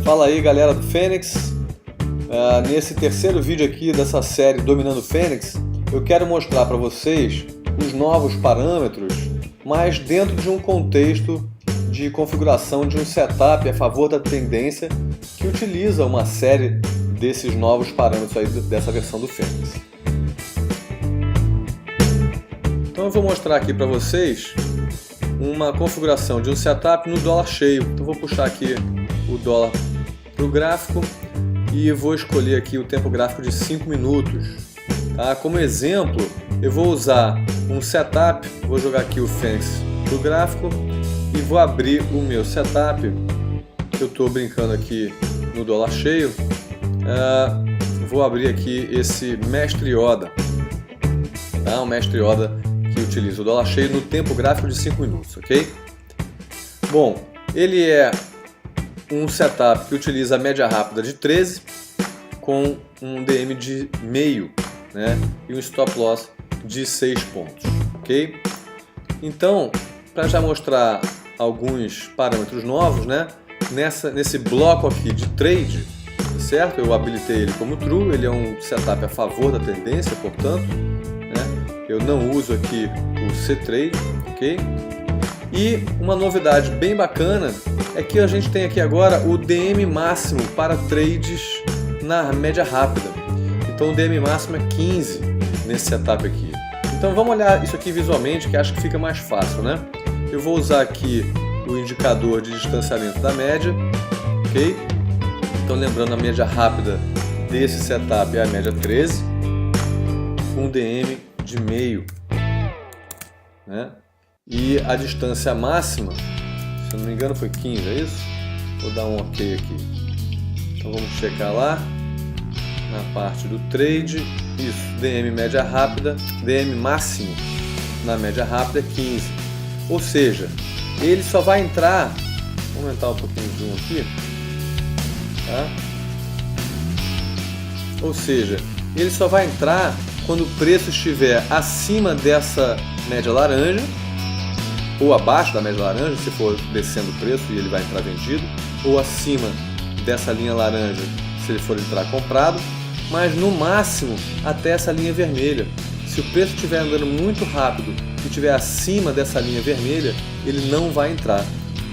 Fala aí, galera do Fênix. Nesse terceiro vídeo aqui dessa série Dominando o Fênix, eu quero mostrar para vocês os novos parâmetros, mas dentro de um contexto de configuração de um setup a favor da tendência que utiliza uma série desses novos parâmetros aí dessa versão do Fênix. Então eu vou mostrar aqui para vocês uma configuração de um setup no dólar cheio. Então vou puxar aqui o dólar para o gráfico e vou escolher aqui o tempo gráfico de 5 minutos. Tá? Como exemplo, eu vou usar um setup, vou jogar aqui o Fênix para o gráfico e vou abrir o meu setup, que eu estou brincando aqui no dólar cheio. Vou abrir aqui esse Mestre Yoda, tá? O Mestre Yoda que utiliza o dólar cheio no tempo gráfico de 5 minutos, ok? Bom, ele é um setup que utiliza a média rápida de 13 com um DM de meio, né? E um stop loss de 6 pontos, ok? Então, para já mostrar alguns parâmetros novos, né? Nesse bloco aqui de trade, certo? Eu habilitei ele como true, ele é um setup a favor da tendência, portanto, né? Eu não uso aqui o C-Trade, ok? E uma novidade bem bacana é que a gente tem aqui agora o DM máximo para trades na média rápida. Então o DM máximo é 15 nesse setup aqui. Então vamos olhar isso aqui visualmente, que acho que fica mais fácil, né? Eu vou usar aqui o indicador de distanciamento da média, ok? Então lembrando, a média rápida desse setup é a média 13, com DM de meio, né? E a distância máxima, se eu não me engano, foi 15, é isso? Vou dar um ok aqui. Então vamos checar lá na parte do trade. Isso, DM média rápida, DM máximo na média rápida é 15. Ou seja, ele só vai entrar, vou aumentar um pouquinho o zoom aqui, tá? Ou seja, ele só vai entrar quando o preço estiver acima dessa média laranja, ou abaixo da média laranja, se for descendo o preço e ele vai entrar vendido, ou acima dessa linha laranja, se ele for entrar comprado, mas no máximo até essa linha vermelha. Se o preço estiver andando muito rápido e estiver acima dessa linha vermelha, ele não vai entrar,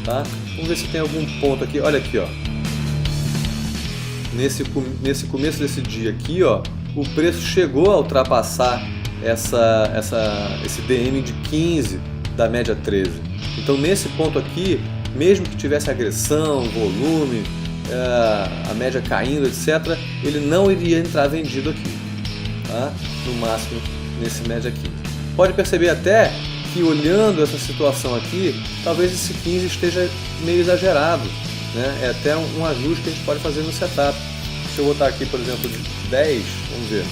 tá? Vamos ver se tem algum ponto aqui. Olha aqui, ó. Nesse começo desse dia aqui, ó, o preço chegou a ultrapassar esse DM de 15 da média 13. Então nesse ponto aqui, mesmo que tivesse agressão, volume, a média caindo, etc., ele não iria entrar vendido aqui, tá? No máximo nesse média 15. Pode perceber até que, olhando essa situação aqui, talvez esse 15 esteja meio exagerado, né? É até um ajuste que a gente pode fazer no setup. Se eu botar aqui, por exemplo, de 10, vamos ver.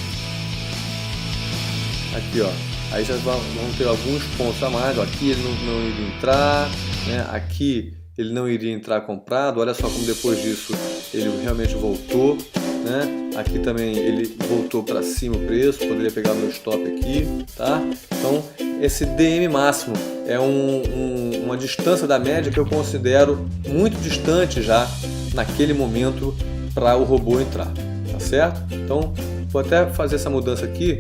Aqui, ó. Aí já vão ter alguns pontos a mais. Ó. Aqui ele não iria entrar, né? Aqui ele não iria entrar comprado. Olha só como depois disso ele realmente voltou, né? Aqui também ele voltou para cima o preço. Poderia pegar meu stop aqui, tá? Então esse DM máximo é uma distância da média que eu considero muito distante já naquele momento para o robô entrar, tá certo? Então vou até fazer essa mudança aqui,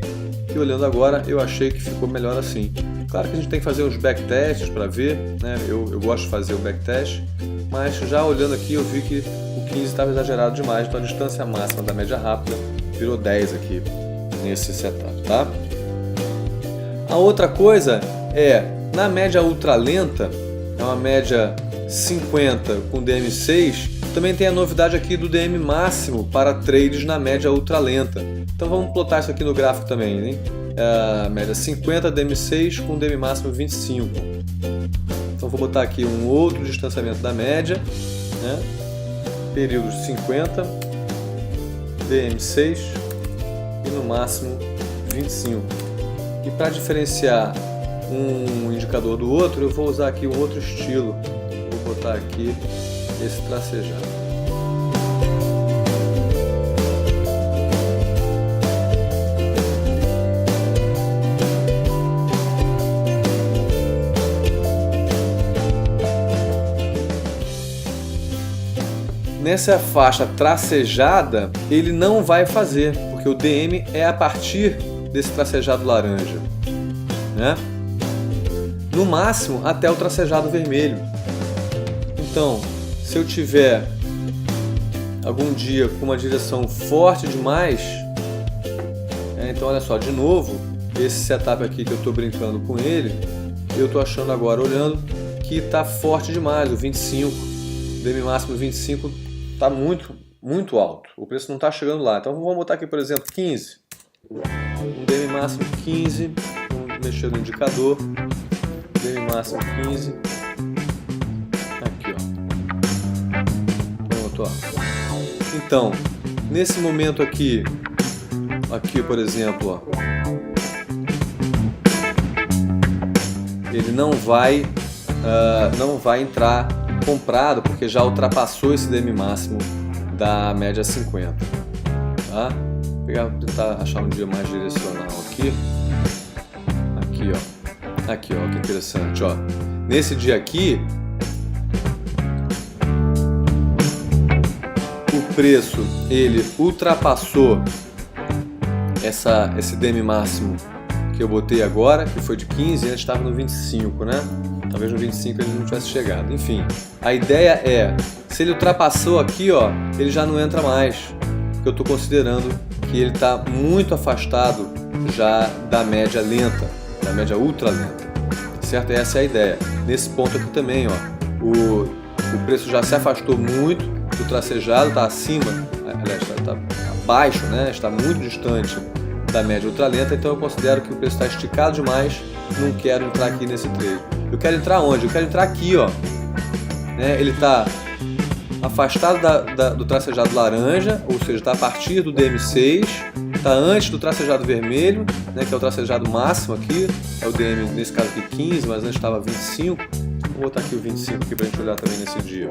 e olhando agora eu achei que ficou melhor assim. Claro que a gente tem que fazer uns backtests para ver, né? Eu gosto de fazer o backtest, mas já olhando aqui eu vi que o 15 estava exagerado demais, então a distância máxima da média rápida virou 10 aqui nesse setup, tá? A outra coisa é, na média ultra lenta, é uma média 50 com DM6, também tem a novidade aqui do DM máximo para trades na média ultra lenta. Então vamos plotar isso aqui no gráfico também, hein? Média 50, DM6 com DM máximo 25. Então vou botar aqui um outro distanciamento da média, né? Períodos 50, DM6 e no máximo 25. E para diferenciar um indicador do outro, eu vou usar aqui um outro estilo. Vou botar aqui esse tracejado. nessa faixa tracejada ele não vai fazer, porque o DM é a partir desse tracejado laranja, né? No máximo até o tracejado vermelho. Então, se eu tiver algum dia com uma direção forte demais, então olha só, de novo, esse setup aqui que eu estou brincando com ele, eu estou achando agora, olhando, que está forte demais, o 25, o DM máximo 25 está muito alto, o preço não está chegando lá. Então vamos botar aqui, por exemplo, 15, um DM máximo 15, vamos mexer no indicador, DM máximo 15, aqui ó, pronto, ó. Então, nesse momento aqui por exemplo, ó, ele não vai entrar comprado, porque já ultrapassou esse DM máximo da média 50, tá? Vou tentar achar um dia mais direcional aqui, ó, que interessante, ó, nesse dia aqui, o preço, ele ultrapassou esse DM máximo que eu botei agora, que foi de 15, antes estava no 25, né? Talvez no 25 ele não tivesse chegado. Enfim, a ideia é, se ele ultrapassou aqui, ó, ele já não entra mais, porque eu estou considerando que ele está muito afastado já da média lenta, da média ultra lenta, certo? Essa é a ideia. Nesse ponto aqui também, ó, o preço já se afastou muito do tracejado, está acima, aliás, está abaixo, né? Está muito distante da média ultralenta, então eu considero que o preço está esticado demais, não quero entrar aqui nesse trade. Eu quero entrar onde? Eu quero entrar aqui, ó, né? Ele está afastado do tracejado laranja, ou seja, está a partir do DM6, está antes do tracejado vermelho, né? Que é o tracejado máximo aqui, é o DM, nesse caso aqui 15, mas antes estava 25, vou botar aqui o 25 aqui para a gente olhar também nesse dia.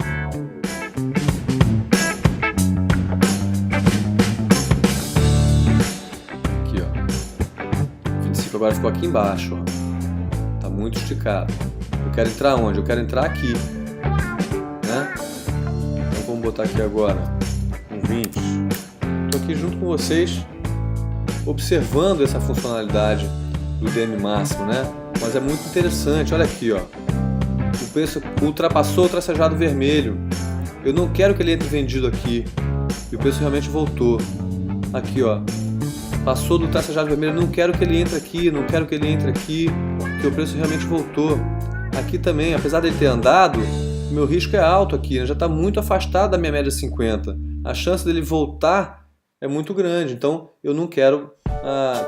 Agora ficou aqui embaixo, ó. Tá muito esticado. Eu quero entrar onde? Eu quero entrar aqui, né? Então vamos botar aqui agora um 20. Estou aqui junto com vocês, observando essa funcionalidade do DM máximo, né? Mas é muito interessante. Olha aqui, ó. O preço ultrapassou o tracejado vermelho. Eu não quero que ele entre vendido aqui. E o preço realmente voltou. Aqui, ó. Passou do tracejado vermelho, não quero que ele entre aqui, não quero que ele entre aqui, porque o preço realmente voltou. Aqui também, apesar dele ter andado, meu risco é alto aqui, né? Já está muito afastado da minha média 50. A chance dele voltar é muito grande, então eu não quero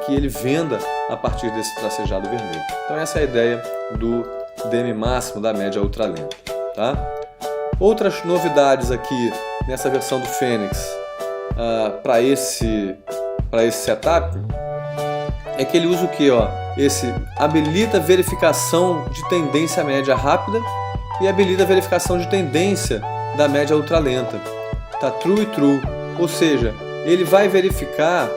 que ele venda a partir desse tracejado vermelho. Então essa é a ideia do DM máximo da média ultralenta, tá? Outras novidades aqui nessa versão do Fênix para esse setup é que ele usa o que? Esse habilita verificação de tendência média rápida e habilita verificação de tendência da média ultralenta. Tá true e true, ou seja, ele vai verificar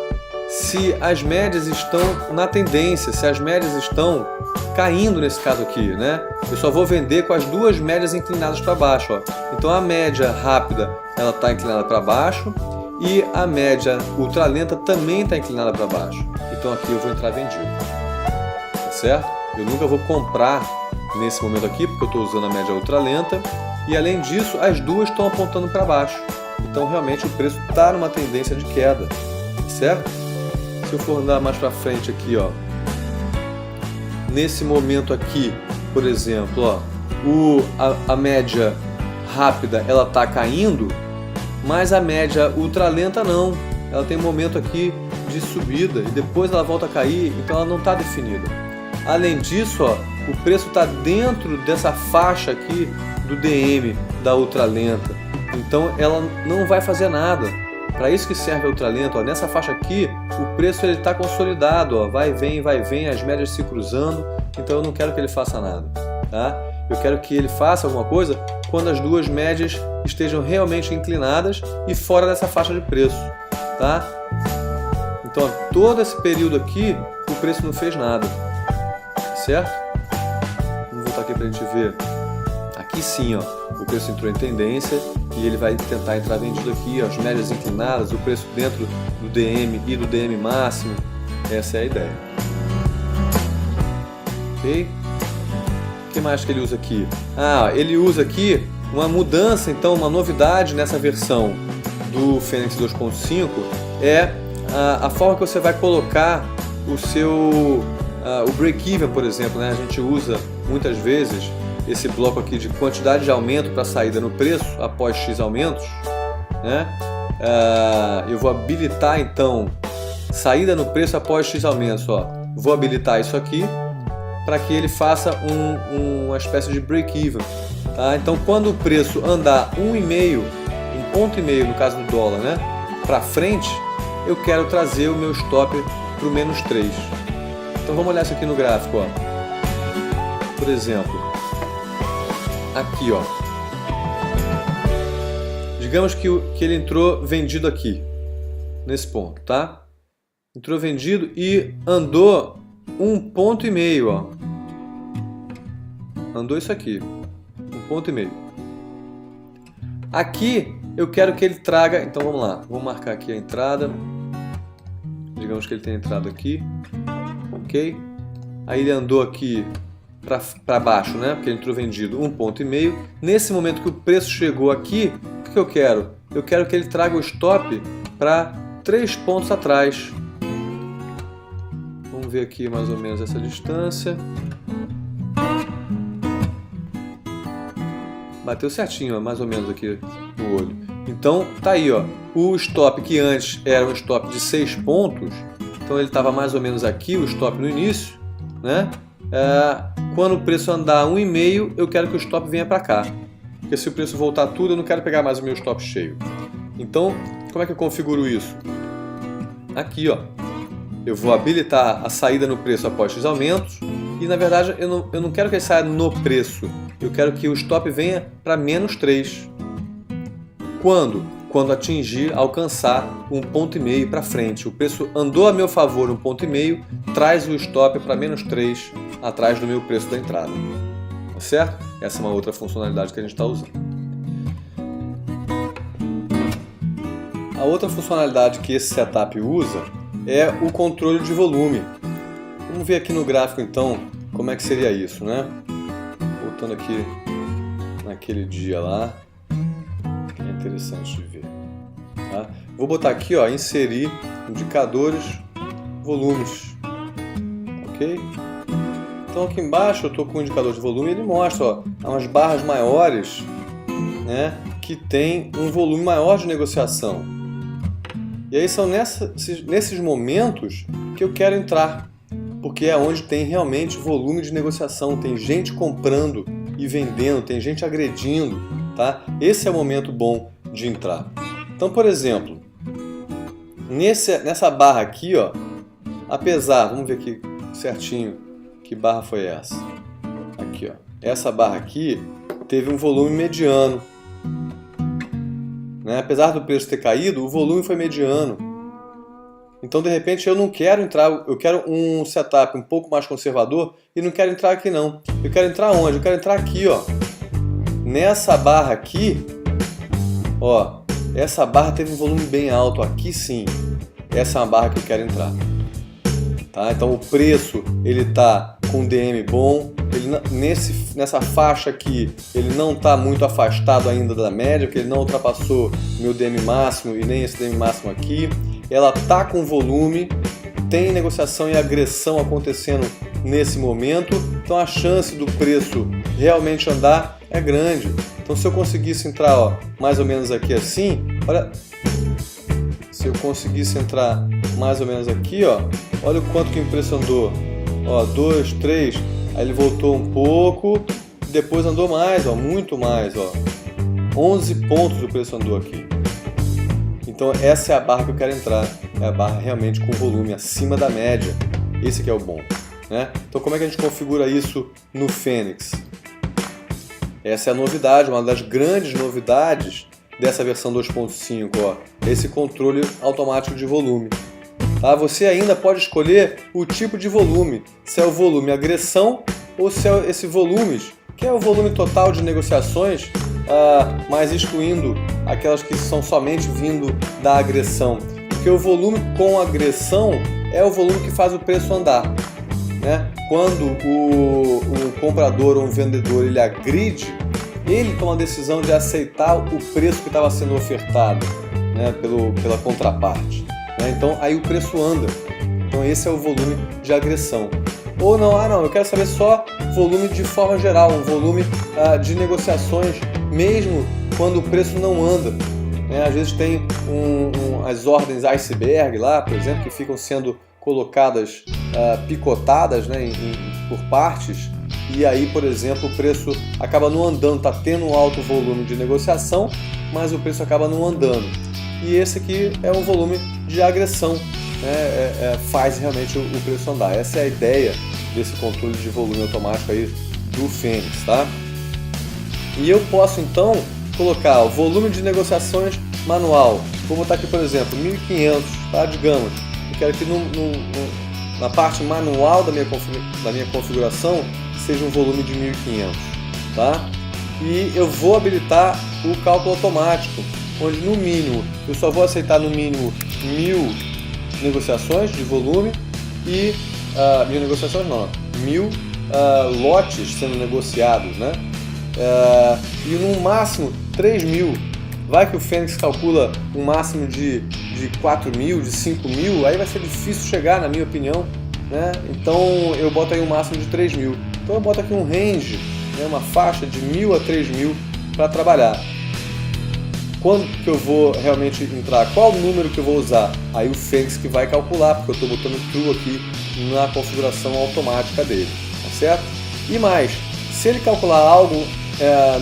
se as médias estão na tendência, se as médias estão caindo nesse caso aqui, né? Eu só vou vender com as duas médias inclinadas para baixo, ó. Então a média rápida ela está inclinada para baixo e a média ultralenta também está inclinada para baixo. Então aqui eu vou entrar vendido, tá certo? Eu nunca vou comprar nesse momento aqui porque eu estou usando a média ultralenta e além disso as duas estão apontando para baixo. Então realmente o preço está numa tendência de queda, certo? Se eu for andar mais para frente aqui, ó, nesse momento aqui, por exemplo, ó, a média rápida ela está caindo, mas a média ultralenta não. Ela tem um momento aqui de subida e depois ela volta a cair, então ela não está definida. Além disso, ó, o preço está dentro dessa faixa aqui do DM da ultralenta, então ela não vai fazer nada. Para isso que serve a ultralenta, ó, nessa faixa aqui o preço está consolidado, ó, vai e vem, as médias se cruzando, então eu não quero que ele faça nada, tá? Eu quero que ele faça alguma coisa quando as duas médias estejam realmente inclinadas e fora dessa faixa de preço, tá? Então, ó, todo esse período aqui o preço não fez nada, certo? Vamos voltar aqui para a gente ver. aqui sim, ó, o preço entrou em tendência e ele vai tentar entrar vendido aqui, ó, as médias inclinadas, o preço dentro do DM e do DM máximo. Essa é a ideia. Ok? O que mais que ele usa aqui? Ah, ele usa aqui uma mudança, então, uma novidade nessa versão do Fênix 2.5 é a forma que você vai colocar o seu o break-even, por exemplo, né? A gente usa muitas vezes esse bloco aqui de quantidade de aumento para saída no preço após X aumentos, né? Eu vou habilitar então saída no preço após X aumentos, ó. Vou habilitar isso aqui para que ele faça uma espécie de break-even, tá? Então, quando o preço andar 1,5, 1,5 no caso do dólar, né, para frente, eu quero trazer o meu stop para o -3. Então vamos olhar isso aqui no gráfico, ó. Por exemplo, aqui, ó. Digamos que ele entrou vendido aqui, nesse ponto, tá? Entrou vendido e andou 1,5 ponto, ó. Andou isso aqui, 1,5 ponto. Aqui eu quero que ele traga, então vamos lá, vou marcar aqui a entrada. Digamos que ele tenha entrado aqui, ok? Aí ele andou aqui para baixo, né? Porque ele entrou vendido 1,5 ponto. Nesse momento que o preço chegou aqui, o que eu quero? Eu quero que ele traga o stop para 3 pontos atrás. Vamos ver aqui mais ou menos essa distância. Bateu certinho, ó, mais ou menos aqui no olho. Então tá aí, ó, o stop que antes era um stop de 6 pontos, então ele estava mais ou menos aqui, o stop no início, né? Quando o preço andar 1,5, eu quero que o stop venha para cá, porque se o preço voltar tudo, eu não quero pegar mais o meu stop cheio. Então, como é que eu configuro isso? Aqui, ó, eu vou habilitar a saída no preço após X aumentos e, na verdade, eu não quero que ele saia no preço, eu quero que o stop venha para -3. Quando? Quando atingir, alcançar 1,5 ponto para frente. O preço andou a meu favor 1,5 ponto, traz o stop para -3 atrás do meu preço da entrada. Tá certo? Essa é uma outra funcionalidade que a gente está usando. A outra funcionalidade que esse setup usa é o controle de volume. Vamos ver aqui no gráfico então como é que seria isso, né? Voltando aqui naquele dia lá. Interessante de ver, tá? Vou botar aqui, ó, inserir indicadores, volumes, ok? Então aqui embaixo eu estou com o indicador de volume e ele mostra, ó, umas barras maiores, né, que tem um volume maior de negociação. E aí são nesses momentos que eu quero entrar, porque é onde tem realmente volume de negociação, tem gente comprando e vendendo, tem gente agredindo, tá? Esse é o momento bom de entrar. Então, por exemplo, nessa barra aqui, ó, apesar, vamos ver aqui certinho que barra foi essa. Aqui, ó, essa barra aqui teve um volume mediano, né? Apesar do preço ter caído, o volume foi mediano. Então, de repente, eu não quero entrar, eu quero um setup um pouco mais conservador e não quero entrar aqui não. Eu quero entrar onde? Eu quero entrar aqui, ó. Nessa barra aqui, ó, essa barra teve um volume bem alto, aqui sim, essa é uma barra que eu quero entrar, tá? Então o preço, ele tá com DM bom, ele nessa faixa aqui, ele não está muito afastado ainda da média, porque ele não ultrapassou meu DM máximo e nem esse DM máximo aqui, ela tá com volume, tem negociação e agressão acontecendo nesse momento, então a chance do preço realmente andar é grande. Então se eu conseguisse entrar, ó, mais ou menos aqui assim, olha, se eu conseguisse entrar mais ou menos aqui, ó, olha o quanto que o preço andou, ó, 2, 3, aí ele voltou um pouco, depois andou mais, ó, muito mais, ó, 11 pontos o preço andou aqui. Então essa é a barra que eu quero entrar, é a barra realmente com volume acima da média, esse que é o bom, né? Então como é que a gente configura isso no Fênix? Essa é a novidade, uma das grandes novidades dessa versão 2.5, ó, esse controle automático de volume. Tá? Você ainda pode escolher o tipo de volume, se é o volume agressão ou se é esse volumes que é o volume total de negociações, mas excluindo aquelas que são somente vindo da agressão. Porque o volume com agressão é o volume que faz o preço andar, né? Quando o comprador ou o vendedor ele agride, ele toma a decisão de aceitar o preço que estava sendo ofertado, né, pela contraparte, né? Então aí o preço anda. Então esse é o volume de agressão. Ou não, eu quero saber só volume de forma geral, um volume de negociações, mesmo quando o preço não anda, né? Às vezes tem as ordens iceberg lá, por exemplo, que ficam sendo colocadas, picotadas, né, por partes, e aí, por exemplo, o preço acaba não andando, está tendo um alto volume de negociação, mas o preço acaba não andando. E esse aqui é um volume de agressão, né, faz realmente o preço andar. Essa é a ideia desse controle de volume automático aí do Fênix, tá? E eu posso então colocar o volume de negociações manual. Vou botar aqui, por exemplo, 1.500, tá? Digamos, eu quero que na parte manual da minha configuração seja um volume de 1.500, tá? E eu vou habilitar o cálculo automático, onde no mínimo eu só vou aceitar no mínimo 1.000 negociações de volume e 1.000 negociações não, 1.000 lotes sendo negociados, né? E no máximo 3.000. Vai que o Fênix calcula um máximo de 4.000, de 5.000, aí vai ser difícil chegar, na minha opinião, né? Então eu boto aí um máximo de 3.000. Então eu boto aqui um range, né, uma faixa de 1.000 a 3.000 para trabalhar. Quando que eu vou realmente entrar? Qual número que eu vou usar? Aí o Fênix que vai calcular, porque eu estou botando true aqui na configuração automática dele, tá certo? E mais, se ele calcular algo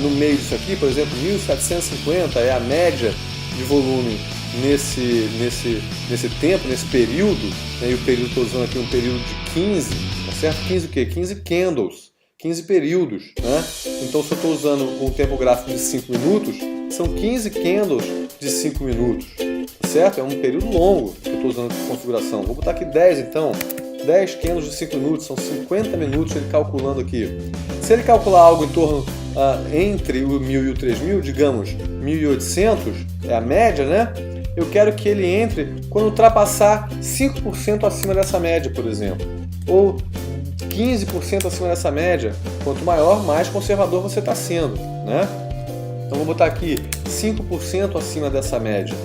no meio disso aqui, por exemplo, 1.750 é a média de volume nesse tempo, nesse período, né? E o período estou usando aqui um período de 15, tá certo? 15 o quê? 15 candles, 15 períodos, né? Então se eu estou usando um tempo gráfico de 5 minutos, são 15 candles de 5 minutos, tá certo? É um período longo que eu estou usando de configuração. Vou botar aqui 10 então. 10 candles de 5 minutos, são 50 minutos ele calculando aqui. Se ele calcular algo em torno entre o 1.000 e o 3.000, digamos 1.800, é a média, né? Eu quero que ele entre quando ultrapassar 5% acima dessa média, por exemplo. Ou 15% acima dessa média. Quanto maior, mais conservador você está sendo, né? Então vou botar aqui 5% acima dessa média,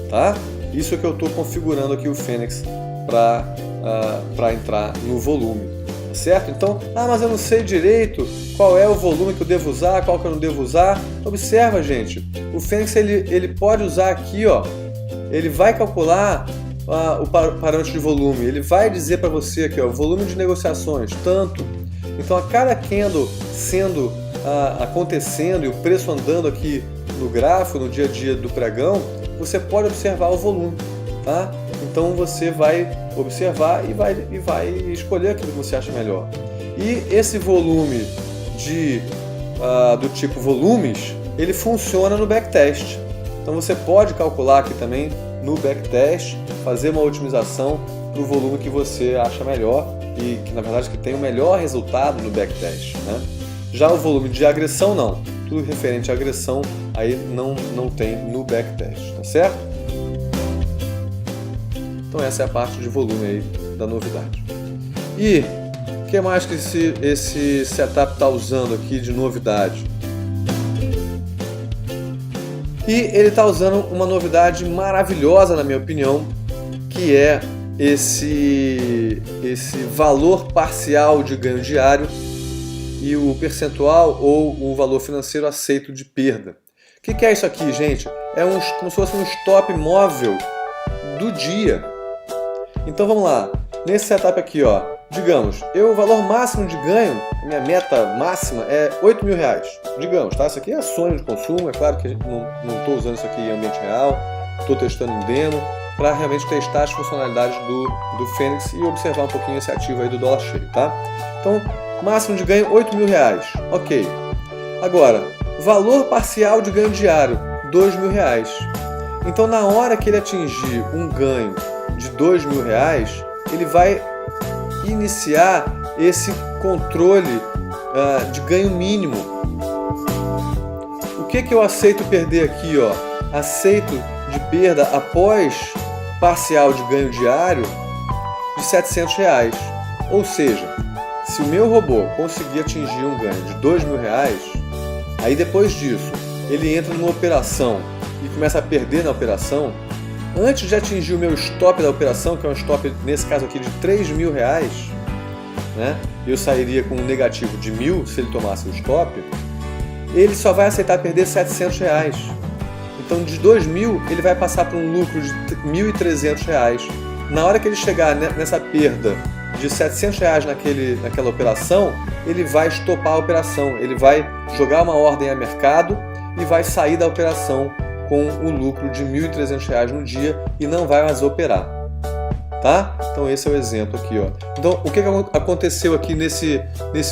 tá? Isso é que eu estou configurando aqui o Fênix para entrar no volume, tá certo? Então, mas eu não sei direito qual é o volume que eu devo usar, qual que eu não devo usar. Observa, gente, o Fênix ele pode usar aqui, ó, ele vai calcular o parâmetro de volume, ele vai dizer para você aqui, ó, volume de negociações, tanto. Então, a cada candle acontecendo e o preço andando aqui no gráfico, no dia a dia do pregão, você pode observar o volume, tá? Então você vai observar e vai escolher aquilo que você acha melhor. E esse volume do tipo volumes, ele funciona no backtest. Então você pode calcular aqui também no backtest, fazer uma otimização para o volume que você acha melhor e que na verdade que tem o melhor resultado no backtest, né? Já o volume de agressão não, tudo referente à agressão aí não tem no backtest, tá certo? Então essa é a parte de volume aí da novidade. E o que mais que esse setup está usando aqui de novidade? E ele está usando uma novidade maravilhosa, na minha opinião, que é esse valor parcial de ganho diário e o percentual ou o valor financeiro aceito de perda. O que é isso aqui, gente? É como se fosse um stop móvel do dia. Então vamos lá, nesse setup aqui, ó, digamos, o valor máximo de ganho, minha meta máxima é R$8.000, digamos, tá? Isso aqui é sonho de consumo, é claro que não estou usando isso aqui em ambiente real, estou testando em demo, para realmente testar as funcionalidades do Fênix e observar um pouquinho esse ativo aí do dólar cheio, tá? Então, máximo de ganho R$8.000, ok. Agora, valor parcial de ganho diário, R$2.000. Então, na hora que ele atingir um ganho de R$2.000, ele vai iniciar esse controle de ganho mínimo. O que eu aceito perder aqui? Ó? Aceito de perda após parcial de ganho diário de R$700. Ou seja, se o meu robô conseguir atingir um ganho de R$2.000, aí depois disso ele entra numa operação e começa a perder na operação, antes de atingir o meu stop da operação, que é um stop, nesse caso aqui, de R$3.000, né? Eu sairia com um negativo de 1.000 se ele tomasse o stop, ele só vai aceitar perder R$700. Então de 2.000 ele vai passar para um lucro de R$1.300. Na hora que ele chegar nessa perda de R$700 naquela operação, ele vai estopar a operação, ele vai jogar uma ordem a mercado e vai sair da operação com o lucro de R$1.300 no dia e não vai mais operar. Tá? Então esse é o exemplo aqui, ó. Então o que aconteceu aqui nesse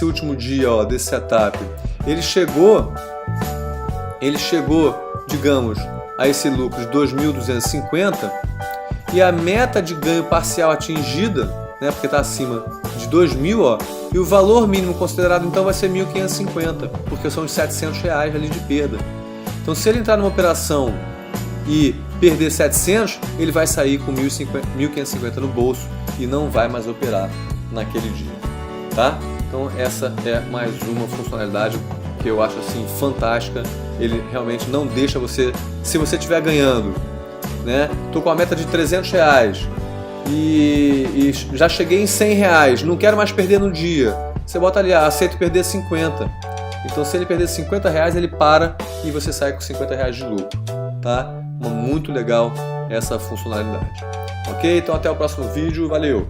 último dia, ó, desse setup? Ele chegou, digamos, a esse lucro de 2.250 e a meta de ganho parcial atingida, né, porque está acima de 2.000, ó, e o valor mínimo considerado então vai ser 1.550, porque são os R$700 ali de perda. Então se ele entrar numa operação e perder 700, ele vai sair com 1.550 no bolso e não vai mais operar naquele dia, tá? Então essa é mais uma funcionalidade que eu acho assim fantástica. Ele realmente não deixa você, se você estiver ganhando, né? Tô com a meta de R$300 e já cheguei em R$100, não quero mais perder no dia. Você bota ali, aceito perder 50. Então se ele perder R$50, ele para e você sai com R$50 de lucro, tá? Muito legal essa funcionalidade. Ok? Então até o próximo vídeo, valeu!